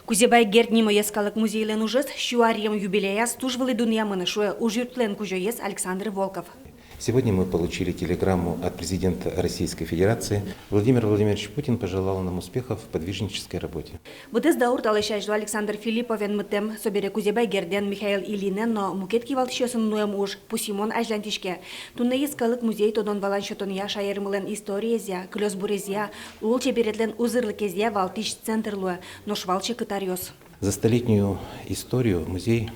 Кузебай Гертнимо ескалык музейлен ужыс, шуарьем юбилея стужвали дуньямыны шуе ужюртлен кужоес Александр Волков. Сегодня мы получили телеграмму от президента Российской Федерации. Владимир Владимирович Путин пожелал нам успехов в подвижнической работе. Бытыз даурт алышайжу Александр Филипповен мытем собере Кузебай Герден Михаил Илинен, но мукет кивалтышесын нуем уж Пусимон ажлантишке. Тунне ескалык музей тодон валан шотония шайырмылен историязя, клёсбурезя, улче беретлен узырлыкезя валтиш центрлуя, но швалче кытарьос. За столетнюю историю музей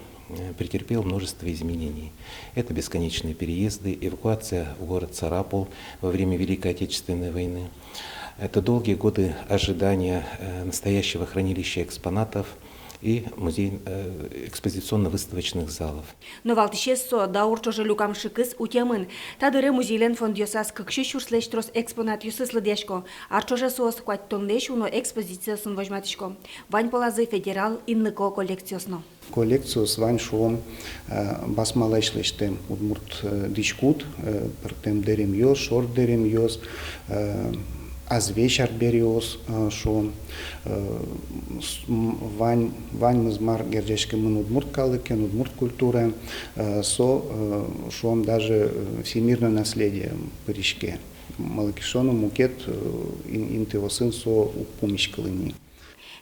претерпел множество изменений. Это бесконечные переезды, эвакуация в город Сарапул во время Великой Отечественной войны. Это долгие годы ожидания настоящего хранилища экспонатов и музей экспозиционно-выставочных залов. Но валтышесо даур чоже люкам шикыс утемын. Тадыре музейлен фондиосас кыкши шурслештрос экспонат юсыслыдешко. Арчоже соос куать томдеш уно экспозициясын вожматышко. Вань полазы федерал инныко коллекциясно. Коллекцию с вань шуом басмалешлештем удмурт дичкут, пертем дерем йос, шорт дерем йос, азвешар бериос шуом, вань мызмар гердешке мын удмурт калыкен, удмурт культура, со шуом даже всемирное наследие паришке. Малакишону мукет интевосын со упомишкалыни.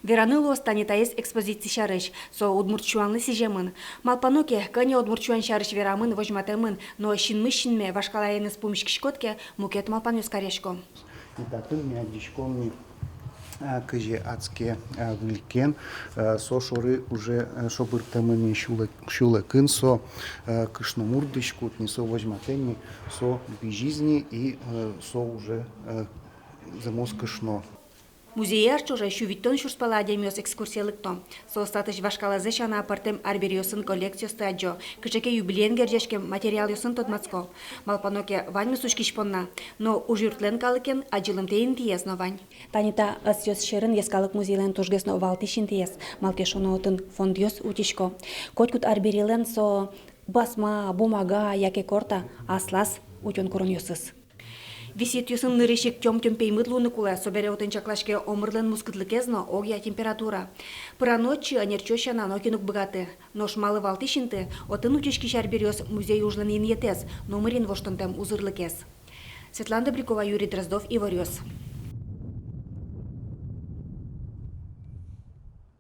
Вераныло станетаес экспозиции шарыш, со удмуртчуанлы сижемын. Малпаноке, кане удмуртчуан шарыш верамын вожматемын, но шинмы-шинме вашкалайны с помощкишкотке мукет малпанёс карешко. Итатын мядичкомни кыже ацке гликен, со шоры уже шобыртемыни шуле кын, со кышномурдышкут, не со вожматемни, со бижизни и со уже замос кышно. Музеяр чуже шувиттон шурспала адемиос экскурсиялыктом. Со остатыш вашкалазе шана апартем арбериосын коллекцио стаджо. Кычеке юбилейн герджешкем материал йосын тодмацко. Малпаноке вань сушкишпонна. Но ужюртлен калыкен аджилым тейн тиесно вань. Танита асьос шерын ескалык музейлен тужгесно валтишин тиес. Малкешоно отын фондиос утишко. Котькут арберилен со басма, бумага, яке корта, аслас утен короньосыз. Висит юсын нырышек тём-тём пеймыт луны кула, собере утенчаклашке омырлен мускытлыкезно, огья температура. Пыра ночи анерчощана нокинук богаты. Но шмалы валтишинты, отын утечки шарберёс музей ужлен ин етез, но мырин воштонтем узырлыкез. Светлана Добрякова, Юрий Дроздов, Иворёс.